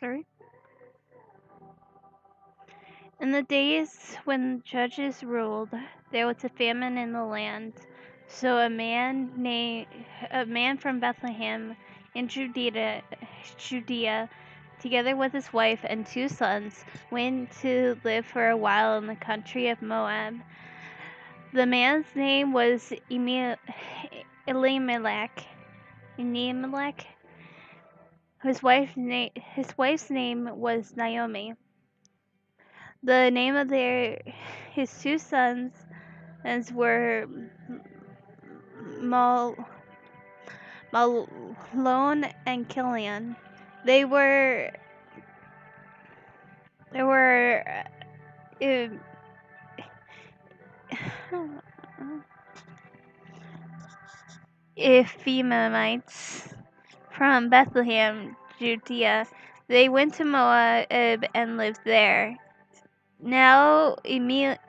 Sorry. In the days when judges ruled, there was a famine in the land. So a man from Bethlehem in Judea, together with his wife and 2 sons, went to live for a while in the country of Moab. The man's name was Elimelech. His wife's name was Naomi. The name of his 2 sons were Mal, Malone and Killian. They were uh, Ephraimites from Bethlehem, Judea. They went to Moab and lived there. Now Elimelech,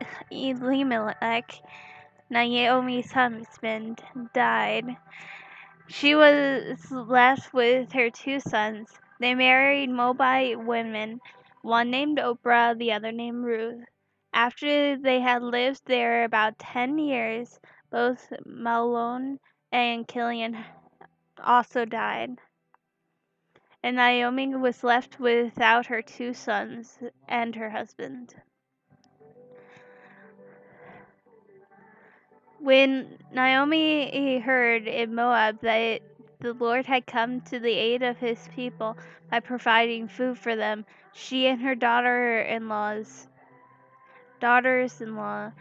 Naomi's husband, died. She was left with her 2 sons. They married Moabite women, one named Oprah, the other named Ruth. After they had lived there about 10 years, both Malone and Killian also died. And Naomi was left without her 2 sons and her husband. When Naomi heard in Moab that the Lord had come to the aid of his people by providing food for them, she and her daughters-in-law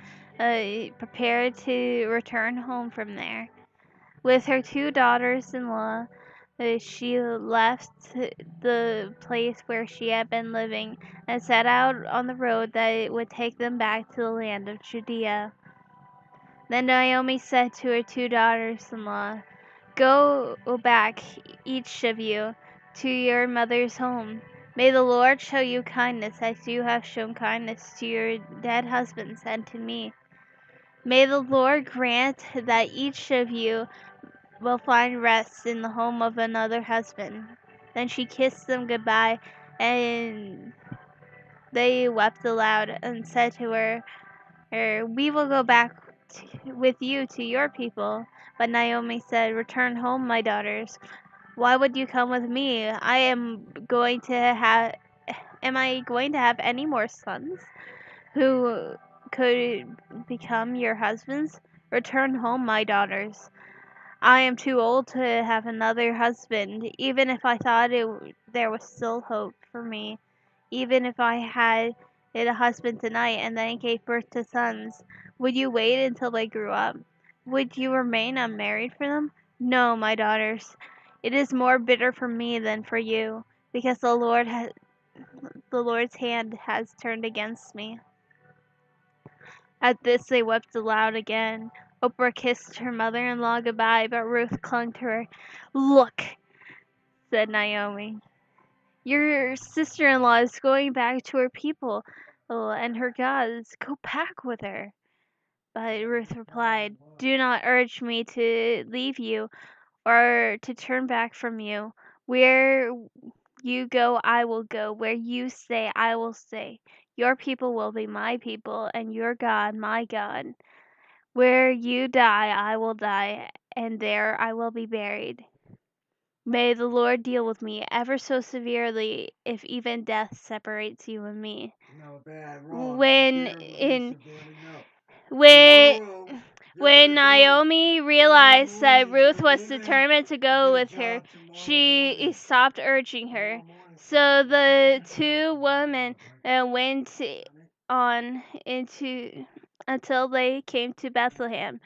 prepared to return home from there. With her 2 daughters-in-law, she left the place where she had been living and set out on the road that would take them back to the land of Judea. Then Naomi said to her 2 daughters-in-law, "Go back, each of you, to your mother's home. May the Lord show you kindness as you have shown kindness to your dead husbands and to me. May the Lord grant that each of you will find rest in the home of another husband." Then she kissed them goodbye, and they wept aloud and said to her, "We will go back with you to your people." But Naomi said, "Return home, my daughters. Why would you come with me? Am I going to have any more sons who could become your husbands? Return home, my daughters. I am too old to have another husband, even if I thought there was still hope for me. Even if I had a husband tonight and then gave birth to sons, would you wait until they grew up? Would you remain unmarried for them? No, my daughters. It is more bitter for me than for you, because the Lord's hand has turned against me." At this they wept aloud again. Oprah kissed her mother-in-law goodbye, but Ruth clung to her. "Look," said Naomi, "your sister-in-law is going back to her people and her gods. Go back with her." But Ruth replied, "Do not urge me to leave you or to turn back from you. Where you go, I will go. Where you stay, I will stay. Your people will be my people, and your God, my God. Where you die, I will die, and there I will be buried. May the Lord deal with me ever so severely if even death separates you and me." When when Naomi realized that Ruth was determined to go with her, she stopped urging her. So the 2 women went on until they came to Bethlehem.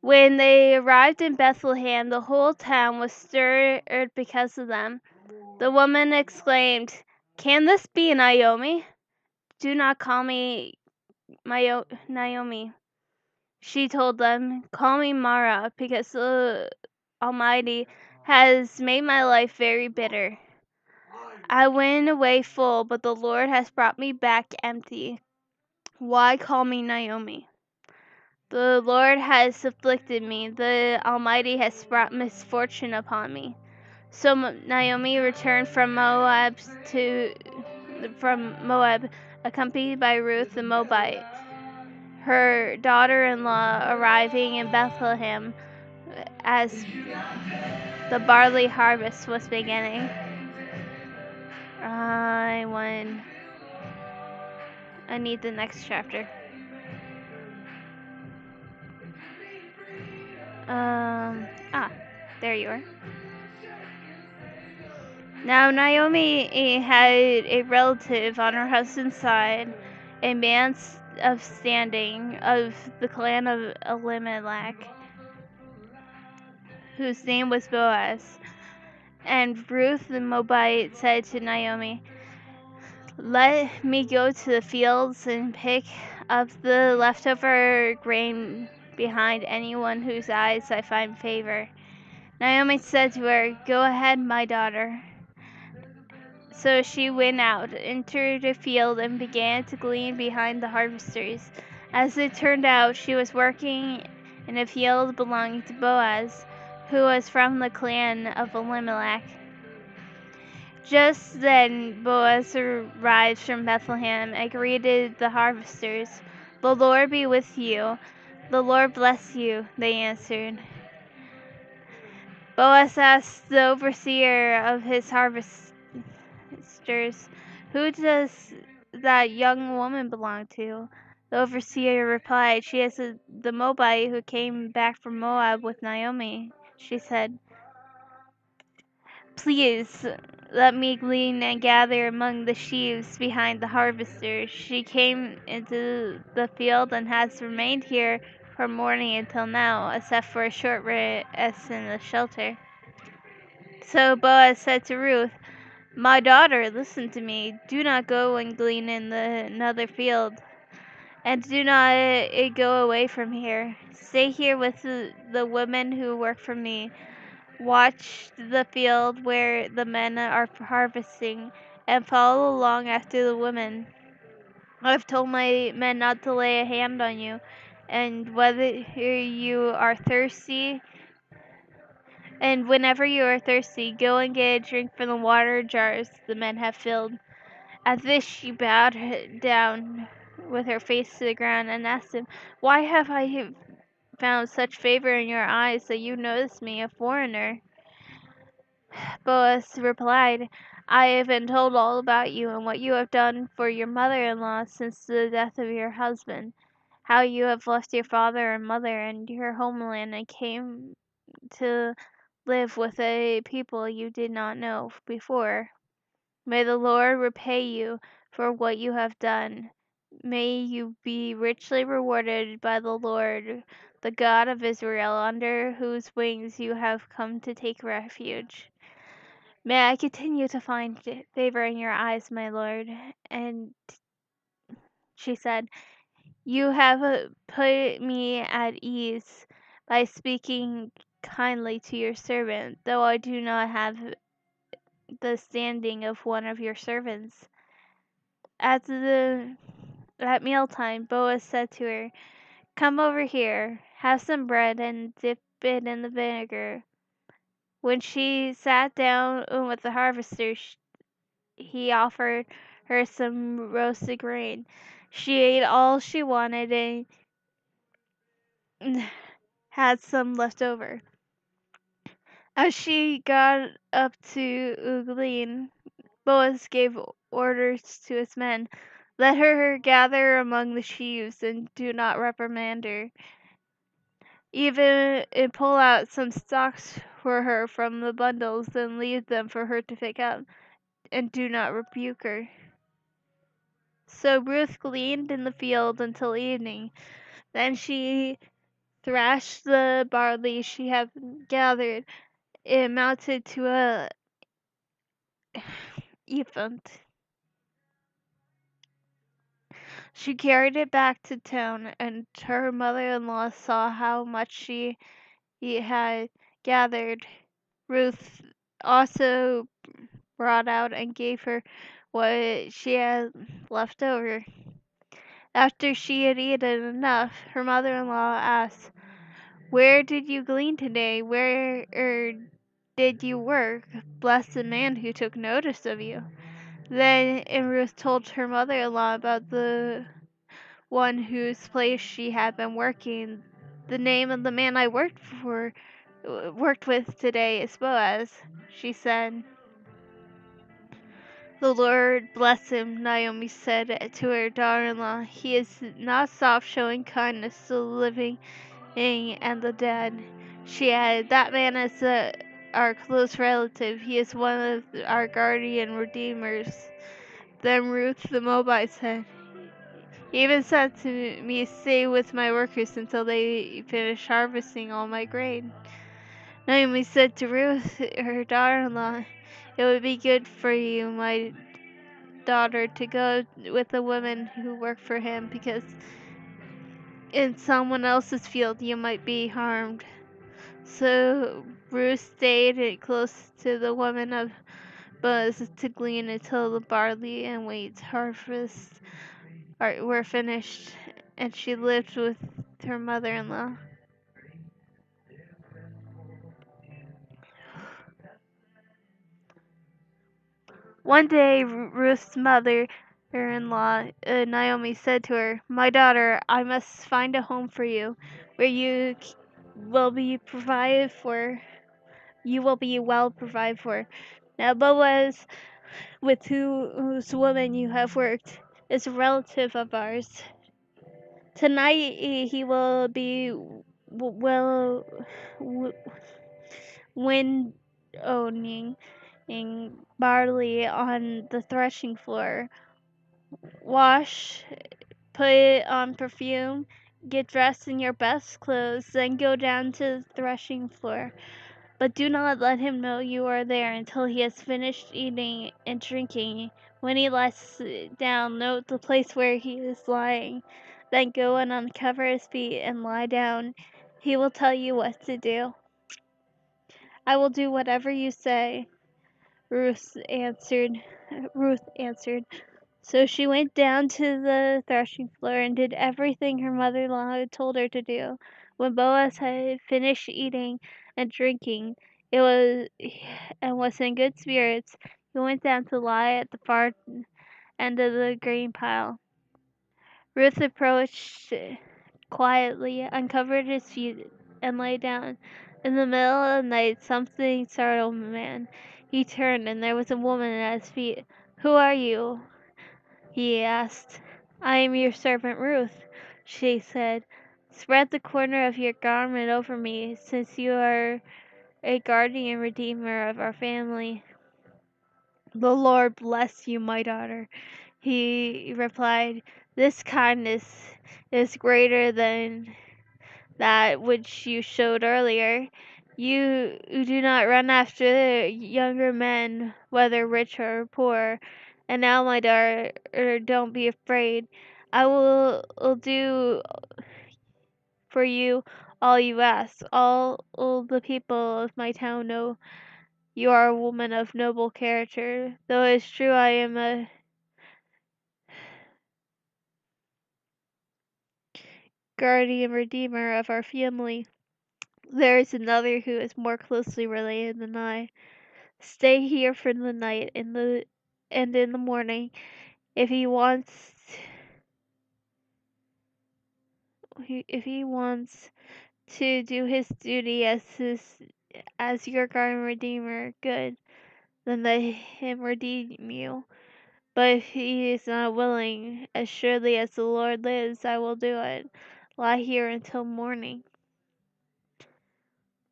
When they arrived in Bethlehem, the whole town was stirred because of them. The woman exclaimed, "Can this be Naomi? Do not call me Naomi," she told them. "Call me Mara, because the Almighty has made my life very bitter. I went away full, but the Lord has brought me back empty. Why call me Naomi? The Lord has afflicted me. The Almighty has brought misfortune upon me." So Naomi returned from Moab, accompanied by Ruth the Moabite, her daughter-in-law, arriving in Bethlehem as the barley harvest was beginning. I need the next chapter. There you are. Now Naomi had a relative on her husband's side, a man of standing of the clan of Elimelech, whose name was Boaz. And Ruth the Moabite said to Naomi, "Let me go to the fields and pick up the leftover grain behind anyone whose eyes I find favor." Naomi said to her, "Go ahead, my daughter." So she went out, entered a field, and began to glean behind the harvesters. As it turned out, she was working in a field belonging to Boaz, who was from the clan of Elimelech. Just then Boaz arrived from Bethlehem and greeted the harvesters. "The Lord be with you." "The Lord bless you," they answered. Boaz asked the overseer of his harvesters, "Who does that young woman belong to?" The overseer replied, "She is the Moabite who came back from Moab with Naomi." She said, "Please let me glean and gather among the sheaves behind the harvesters." She came into the field and has remained here from morning until now, except for a short rest in the shelter. So Boaz said to Ruth, "My daughter, listen to me. Do not go and glean in another field, and do not go away from here. Stay here with the women who work for me. Watch the field where the men are harvesting, and follow along after the women. I've told my men not to lay a hand on you, and whenever you are thirsty, go and get a drink from the water jars the men have filled." At this she bowed down with her face to the ground and asked him, "Why have I found such favor in your eyes that you notice me, a foreigner?" Boaz replied, "I have been told all about you and what you have done for your mother-in-law since the death of your husband, how you have left your father and mother and your homeland and came to live with a people you did not know before. May the Lord repay you for what you have done. May you be richly rewarded by the Lord, the God of Israel, under whose wings you have come to take refuge. May I continue to find favor in your eyes, my Lord." And she said, "You have put me at ease by speaking kindly to your servant, though I do not have the standing of one of your servants." At mealtime, Boaz said to her, "Come over here, have some bread and dip it in the vinegar." When she sat down with the harvesters, he offered her some roasted grain. She ate all she wanted and had some left over. As she got up to glean, Boaz gave orders to his men, "Let her gather among the sheaves, and do not reprimand her. Even pull out some stalks for her from the bundles, and leave them for her to pick up, and do not rebuke her." So Ruth gleaned in the field until evening. Then she thrashed the barley she had gathered. It amounted to a ephah. She carried it back to town, and her mother-in-law saw how much she had gathered. Ruth also brought out and gave her what she had left over. After she had eaten enough, her mother-in-law asked, "Where did you glean today? Where did you work? Bless the man who took notice of you." Then Ruth told her mother-in-law about the one whose place she had been working. "The name of the man I worked with today is Boaz," she said. "The Lord bless him," Naomi said to her daughter-in-law. "He is not soft, showing kindness to the living and the dead." She added, "That man is our close relative. He is one of our guardian redeemers." Then Ruth the Moabite said, "He even said to me, 'Stay with my workers until they finish harvesting all my grain.'" Naomi said to Ruth, her daughter-in-law, "It would be good for you, my daughter, to go with the women who work for him, because in someone else's field you might be harmed." So Ruth stayed close to the women of Boaz to glean until the barley and wheat harvests were finished, and she lived with her mother-in-law. One day Ruth's mother-in-law, Naomi, said to her, "My daughter, I must find a home for you, where will be provided for. You will be well provided for." Now Boaz, with whose woman you have worked, is a relative of ours. Tonight he will be windowing barley on the threshing floor. Wash, put on perfume, get dressed in your best clothes, then go down to the threshing floor. But do not let him know you are there until he has finished eating and drinking. When he lies down, note the place where he is lying. Then go and uncover his feet and lie down. He will tell you what to do." "I will do whatever you say," Ruth answered. So she went down to the threshing floor and did everything her mother-in-law had told her to do. When Boaz had finished eating and drinking, it was and was in good spirits, he went down to lie at the far end of the grain pile. Ruth approached quietly, uncovered his feet, and lay down. In the middle of the night something startled the man. He turned, and there was a woman at his feet. "Who are you?" he asked. "I am your servant Ruth," she said. "Spread the corner of your garment over me, since you are a guardian redeemer of our family." "The Lord bless you, my daughter," he replied. "This kindness is greater than that which you showed earlier. You do not run after younger men, whether rich or poor. And now, my daughter, don't be afraid. I will do for you all you ask. All the people of my town know you are a woman of noble character. Though it is true I am a guardian redeemer of our family, there is another who is more closely related than I. Stay here for the night, and in the morning, if he wants to do his duty as your guardian redeemer, good, then let him redeem you. But if he is not willing, as surely as the Lord lives, I will do it. Lie here until morning."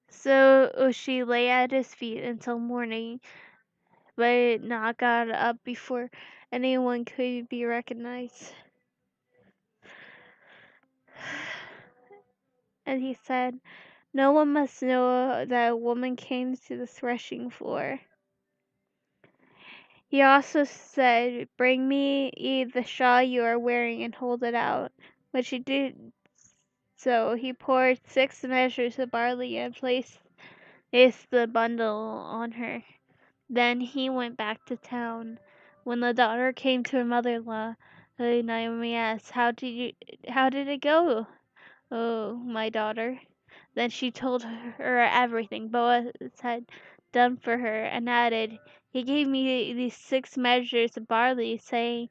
So she lay at his feet until morning, but not got up before anyone could be recognized. And he said, "No one must know that a woman came to the threshing floor." He also said, "Bring me the shawl you are wearing and hold it out." When she did so, he poured 6 measures of barley and placed the bundle on her. Then he went back to town. When the daughter came to her mother-in-law, Naomi asked, how did it go, oh, my daughter?" Then she told her everything Boaz had done for her, and added, "He gave me these 6 measures of barley, saying,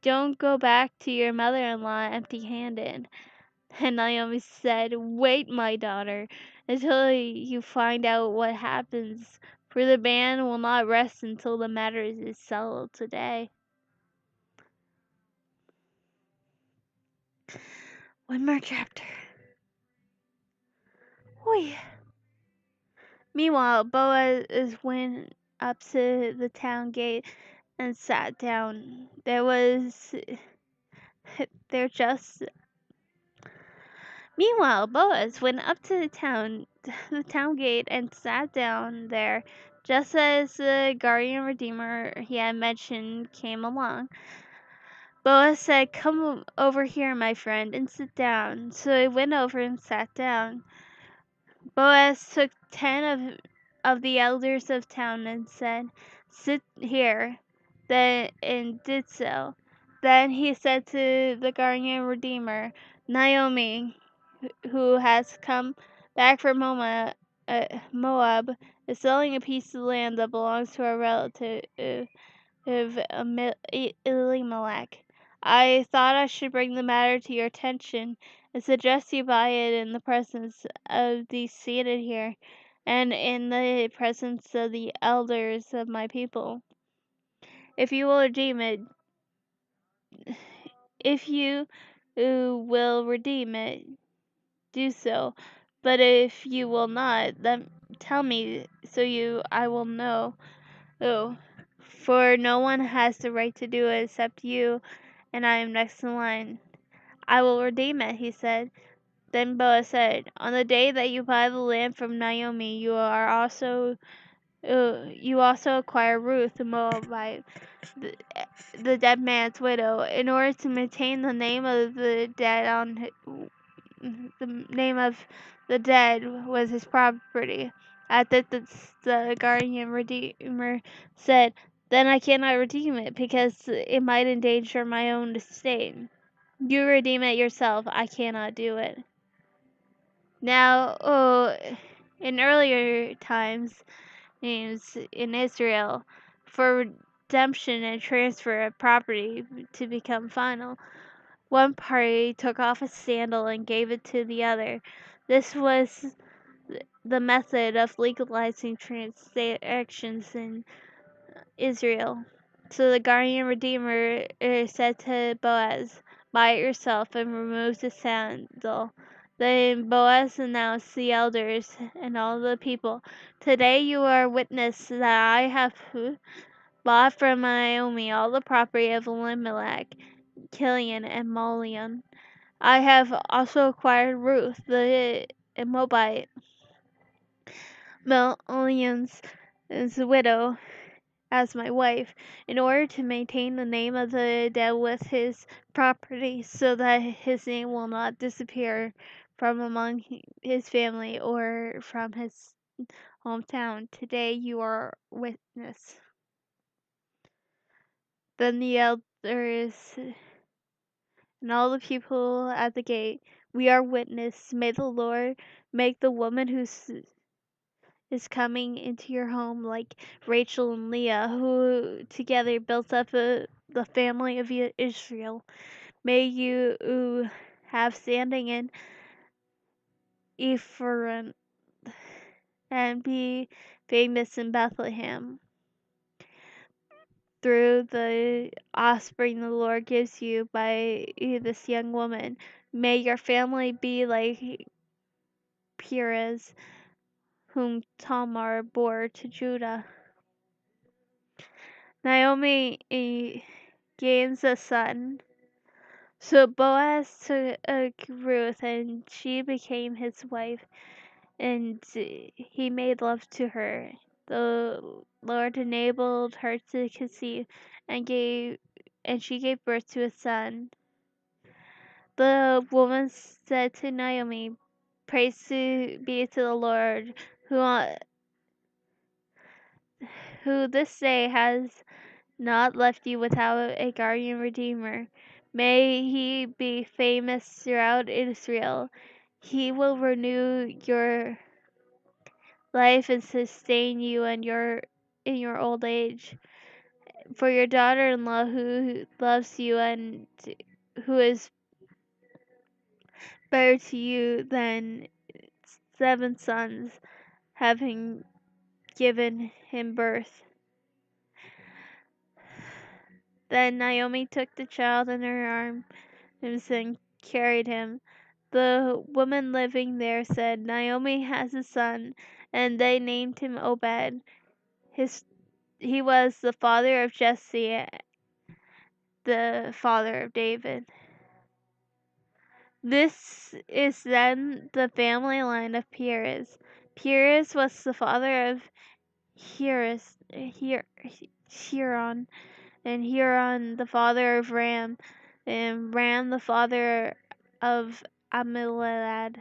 'Don't go back to your mother-in-law empty-handed.'" And Naomi said, "Wait, my daughter, until you find out what happens, for the man will not rest until the matter is settled today." One more chapter. Oy. Meanwhile, Boaz went up to the town gate and sat down. There just Meanwhile, Boaz went up to the town gate and sat down there, just as the guardian redeemer he had mentioned came along. Boaz said, "Come over here, my friend, and sit down." So he went over and sat down. Boaz took 10 of the elders of town and said, "Sit here," and did so. Then he said to the guardian redeemer, "Naomi, who has come back from Moab, is selling a piece of land that belongs to our relative Elimelech. I thought I should bring the matter to your attention and suggest you buy it in the presence of these seated here, and in the presence of the elders of my people. If you will redeem it, if you will redeem it, do so. But if you will not, then tell me, so I will know. Oh, for no one has the right to do it except you, and I am next in line." "I will redeem it," he said. Then Boaz said, "On the day that you buy the land from Naomi, you also acquire Ruth the Moabite, the, the dead man's widow, in order to maintain the name of the dead the name of the dead was his property." At that, the guardian redeemer said, "Then I cannot redeem it, because it might endanger my own estate. You redeem it yourself. I cannot do it." Now, in earlier times in Israel, for redemption and transfer of property to become final, one party took off a sandal and gave it to the other. This was the method of legalizing transactions in Israel. So the guardian redeemer said to Boaz, "Buy it yourself," and removed the sandal. Then Boaz announced the elders and all the people, "Today you are witness that I have bought from Naomi all the property of Elimelech, Kilion, and Malion. I have also acquired Ruth the Moabite, Malion's widow, as my wife, in order to maintain the name of the dead with his property, so that his name will not disappear from among his family or from his hometown. Today you are witness." Then the elders and all the people at the gate, "We are witness. May the Lord make the woman who is coming into your home like Rachel and Leah, who together built up the family of Israel. May you have standing in Ephraim and be famous in Bethlehem through the offspring the Lord gives you by this young woman. May your family be like Perez, whom Tamar bore to Judah." Naomi gains a son. So Boaz took Ruth, and she became his wife, and he made love to her. The Lord enabled her to conceive, and she gave birth to a son. The woman said to Naomi, "Praise be to the Lord, who this day has not left you without a guardian redeemer. May he be famous throughout Israel. He will renew your life and sustain you in your old age. For your daughter-in-law who loves you and who is better to you than 7 sons, having given him birth. Then Naomi took the child in her arms and carried him. The woman living there said, Naomi has a son, and they named him Obed. He was the father of Jesse, the father of David. This is then the family line of Perez. Perez was the father of Huron, and Huron the father of Ram, and Ram the father of Amilad,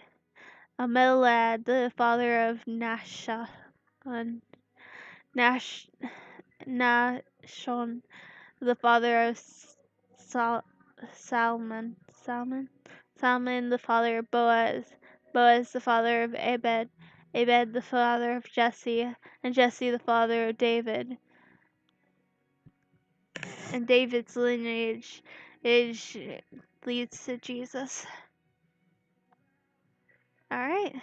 Amilad the father of Nash, Nashon the father of Salmon, Salmon the father of Boaz, Boaz the father of Abed, Abed the father of Jesse, and Jesse the father of David. And David's lineage leads to Jesus. All right.